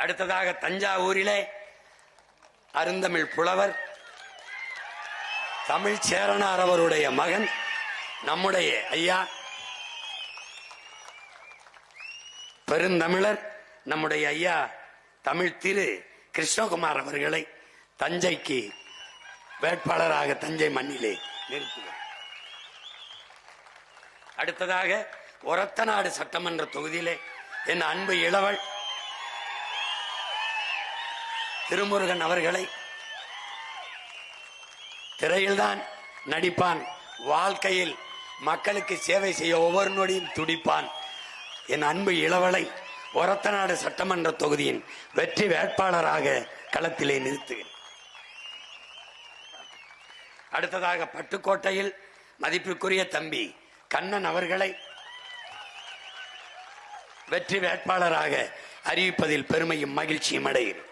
அடுத்ததாக தஞ்சாவூரிலே அருந்தமிழ் புலவர் தமிழ் சேரனார் அவருடைய மகன் நம்முடைய ஐயா பெருந்தமிழர் நம்முடைய ஐயா தமிழ் திரு கிருஷ்ணகுமார் அவர்களை தஞ்சைக்கு வேட்பாளராக தஞ்சை மண்ணிலே நிறுத்துகிறார். அடுத்ததாக ஒரத்தநாடு சட்டமன்ற தொகுதியிலே என் அன்பு இளவல் திருமுருகன் அவர்களை திரையில்தான் நடிப்பான், வாழ்க்கையில் மக்களுக்கு சேவை செய்ய ஒவ்வொரு நொடியும் துடிப்பான். என் அன்பு இளவலை ஒரத்தநாடு சட்டமன்ற தொகுதியின் வெற்றி வேட்பாளராக களத்திலே நிறுத்துகிறேன். அடுத்ததாக பட்டுக்கோட்டையில் மதிப்பிற்குரிய தம்பி கண்ணன் அவர்களை வெற்றி வேட்பாளராக அறிவிப்பதில் பெருமையும் மகிழ்ச்சியும் அடைகிறேன்.